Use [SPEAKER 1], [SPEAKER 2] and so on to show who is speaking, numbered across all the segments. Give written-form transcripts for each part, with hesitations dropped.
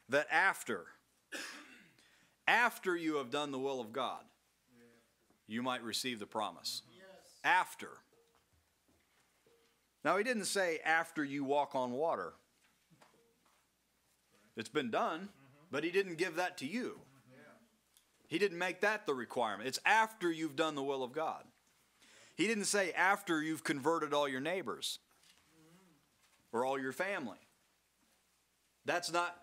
[SPEAKER 1] that after you have done the will of God, you might receive the promise.
[SPEAKER 2] Yes.
[SPEAKER 1] After. Now, he didn't say after you walk on water. It's been done, but he didn't give that to you. He didn't make that the requirement. It's after you've done the will of God. He didn't say after you've converted all your neighbors or all your family. That's not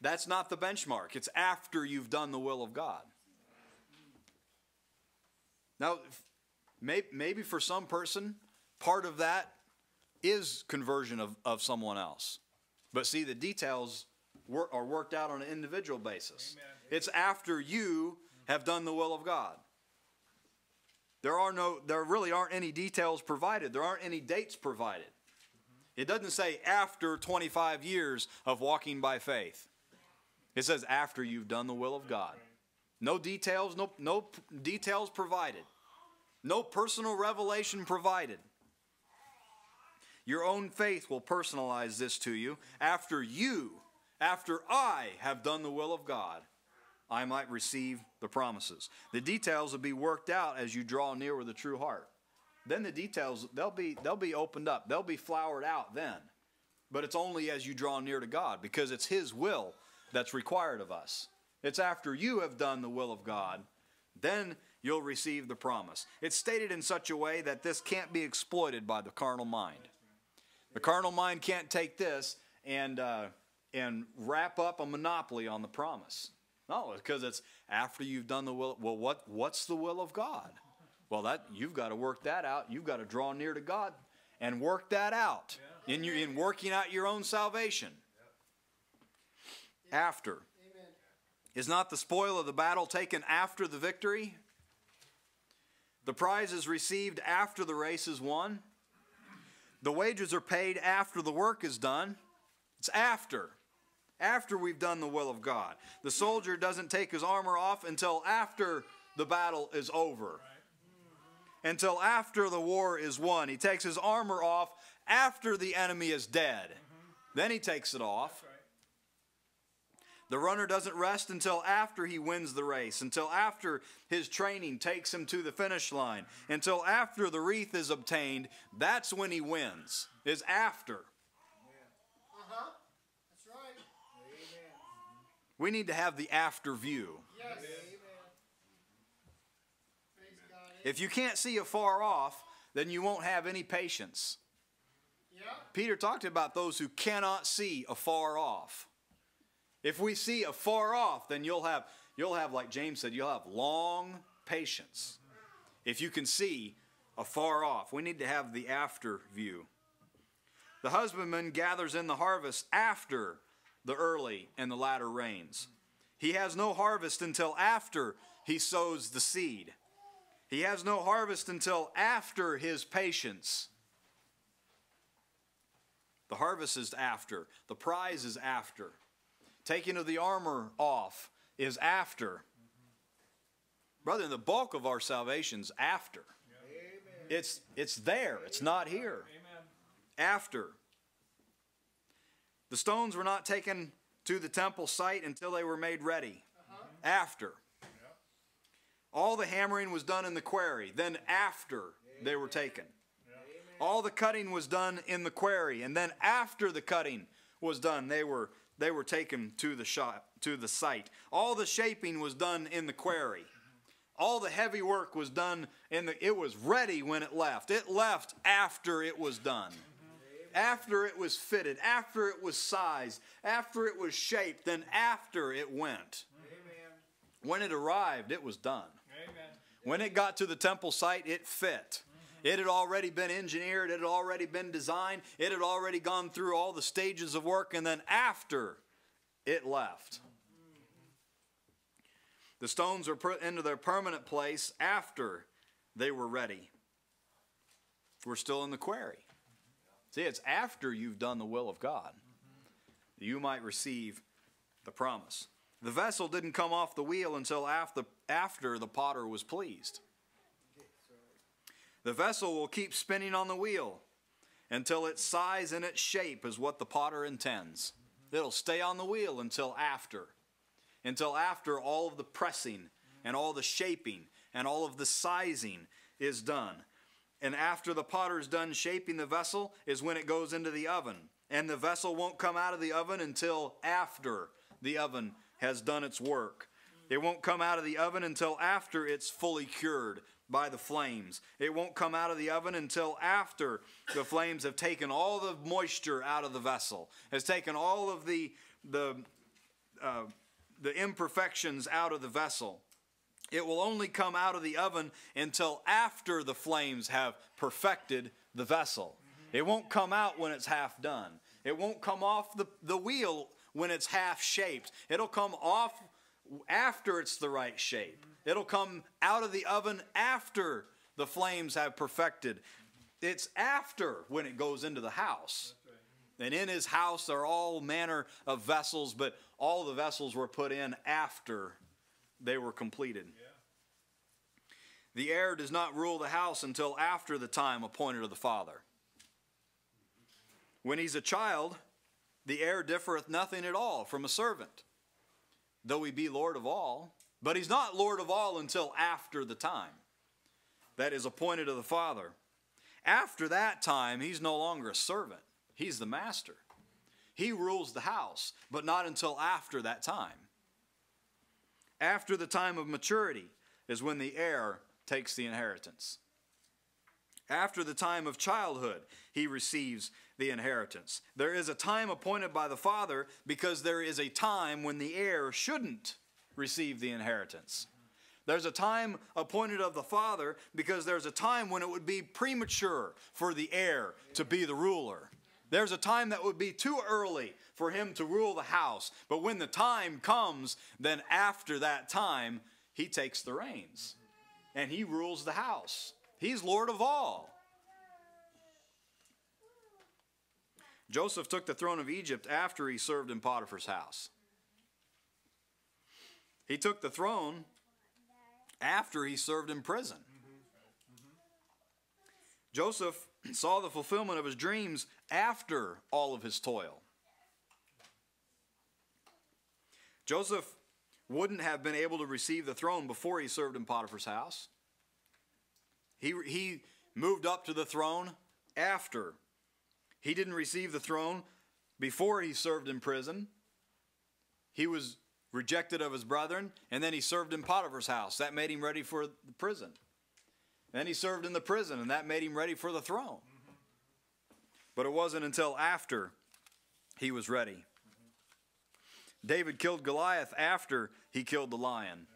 [SPEAKER 1] the benchmark. It's after you've done the will of God. Now, maybe for some person, part of that is conversion of someone else. But see, the details are worked out on an individual basis.
[SPEAKER 3] Amen.
[SPEAKER 1] It's after you have done the will of God. There really aren't any details provided. There aren't any dates provided. It doesn't say after 25 years of walking by faith. It says after you've done the will of God. No details, no details provided. No personal revelation provided. Your own faith will personalize this to you. After I have done the will of God, I might receive the promises. The details will be worked out as you draw near with a true heart. Then the details, they'll be opened up. They'll be flowered out then. But it's only as you draw near to God, because it's His will that's required of us. It's after you have done the will of God, then you'll receive the promise. It's stated in such a way that this can't be exploited by the carnal mind. The carnal mind can't take this and wrap up a monopoly on the promise. No, because it's after you've done the will. Well, what's the will of God? Well, you've got to work that out. You've got to draw near to God and work that out in working out your own salvation. After.
[SPEAKER 2] Amen.
[SPEAKER 1] Is not the spoil of the battle taken after the victory? The prize is received after the race is won. The wages are paid after the work is done. It's after. After we've done the will of God. The soldier doesn't take his armor off until after the battle is over. Until after the war is won. He takes his armor off after the enemy is dead. Then he takes it off. The runner doesn't rest until after he wins the race, until after his training takes him to the finish line, until after the wreath is obtained. That's when he wins, is after.
[SPEAKER 2] That's right.
[SPEAKER 1] We need to have the after view.
[SPEAKER 2] Yes. Amen. Praise God.
[SPEAKER 1] If you can't see afar off, then you won't have any patience.
[SPEAKER 2] Yeah.
[SPEAKER 1] Peter talked about those who cannot see afar off. If we see afar off, then you'll have, like James said, you'll have long patience. If you can see afar off, we need to have the after view. The husbandman gathers in the harvest after the early and the latter rains. He has no harvest until after he sows the seed. He has no harvest until after his patience. The harvest is after. The prize is after. Taking of the armor off is after. Brother, the bulk of our salvation's after.
[SPEAKER 2] Amen.
[SPEAKER 1] It's there. It's not here.
[SPEAKER 3] Amen.
[SPEAKER 1] After. The stones were not taken to the temple site until they were made ready. After. All the hammering was done in the quarry. Then after they were taken. All the cutting was done in the quarry. And then after the cutting was done, they were taken to the site. All the shaping was done in the quarry. All the heavy work was done it was ready when it left. It left after it was done. After it was fitted, after it was sized, after it was shaped, then after it went.
[SPEAKER 2] Amen.
[SPEAKER 1] When it arrived, it was done.
[SPEAKER 3] Amen.
[SPEAKER 1] When it got to the temple site, it fit. It had already been engineered. It had already been designed. It had already gone through all the stages of work. And then after it left. The stones were put into their permanent place after they were ready. We're still in the quarry. See, it's after you've done the will of God that you might receive the promise. The vessel didn't come off the wheel until after the potter was pleased. The vessel will keep spinning on the wheel until its size and its shape is what the potter intends. It'll stay on the wheel until after all of the pressing and all the shaping and all of the sizing is done. And after the potter's done shaping the vessel is when it goes into the oven. And the vessel won't come out of the oven until after the oven has done its work. It won't come out of the oven until after it's fully cured by the flames. It won't come out of the oven until after the flames have taken all the moisture out of the vessel, has taken all of the imperfections out of the vessel. It will only come out of the oven until after the flames have perfected the vessel. It won't come out when it's half done. It won't come off the wheel when it's half shaped. It'll come off after it's the right shape. It'll come out of the oven after the flames have perfected. It's after when it goes into the house. And in his house there are all manner of vessels, but all the vessels were put in after they were completed. The heir does not rule the house until after the time appointed of the father. When he's a child, the heir differeth nothing at all from a servant, though he be Lord of all. But he's not Lord of all until after the time that is appointed of the father. After that time, he's no longer a servant. He's the master. He rules the house, but not until after that time. After the time of maturity is when the heir takes the inheritance. After the time of childhood, he receives the inheritance. There is a time appointed by the father because there is a time when the heir shouldn't receive the inheritance. There's a time appointed of the father because there's a time when it would be premature for the heir to be the ruler. There's a time that would be too early for him to rule the house. But when the time comes, then after that time, he takes the reins and he rules the house. He's Lord of all. Joseph took the throne of Egypt after he served in Potiphar's house. He took the throne after he served in prison. Joseph saw the fulfillment of his dreams after all of his toil. Joseph wouldn't have been able to receive the throne before he served in Potiphar's house. He moved up to the throne after. He didn't receive the throne before he served in prison. He was rejected of his brethren, and then he served in Potiphar's house. That made him ready for the prison. Then he served in the prison, and that made him ready for the throne. But it wasn't until after he was ready. David killed Goliath after he killed the lion.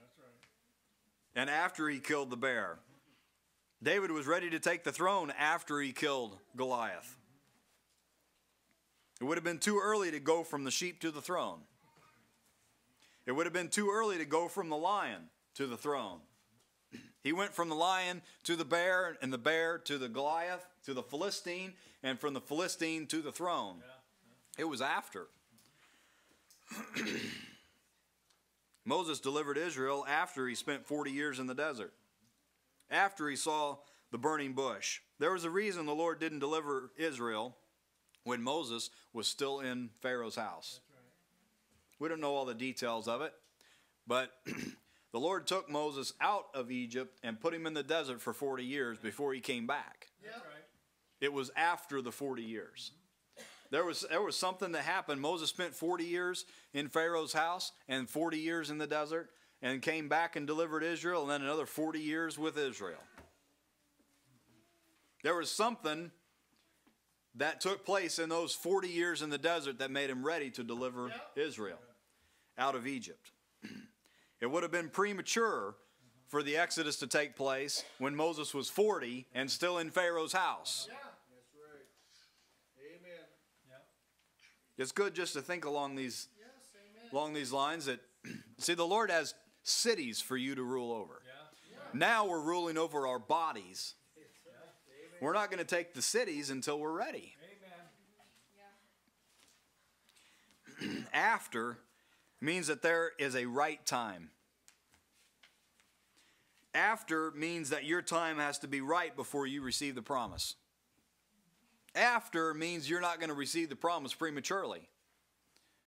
[SPEAKER 1] And after he killed the bear. David was ready to take the throne after he killed Goliath. It would have been too early to go from the sheep to the throne. It would have been too early to go from the lion to the throne. He went from the lion to the bear, and the bear to the Goliath, to the Philistine, and from the Philistine to the throne. It was after. Moses delivered Israel after he spent 40 years in the desert. After he saw the burning bush. There was a reason the Lord didn't deliver Israel when Moses was still in Pharaoh's house. We don't know all the details of it, but the Lord took Moses out of Egypt and put him in the desert for 40 years before he came back. It was after the 40 years. There was something that happened. Moses spent 40 years in Pharaoh's house and 40 years in the desert and came back and delivered Israel, and then another 40 years with Israel. There was something that took place in those 40 years in the desert that made him ready to deliver Israel out of Egypt. It would have been premature for the Exodus to take place when Moses was 40 and still in Pharaoh's house.
[SPEAKER 2] That's right. Amen.
[SPEAKER 1] It's good just to think along these lines that, see, the Lord has cities for you to rule over. Now we're ruling over our bodies. We're not going to take the cities until we're ready. After means that there is a right time. After means that your time has to be right before you receive the promise. After means you're not going to receive the promise prematurely.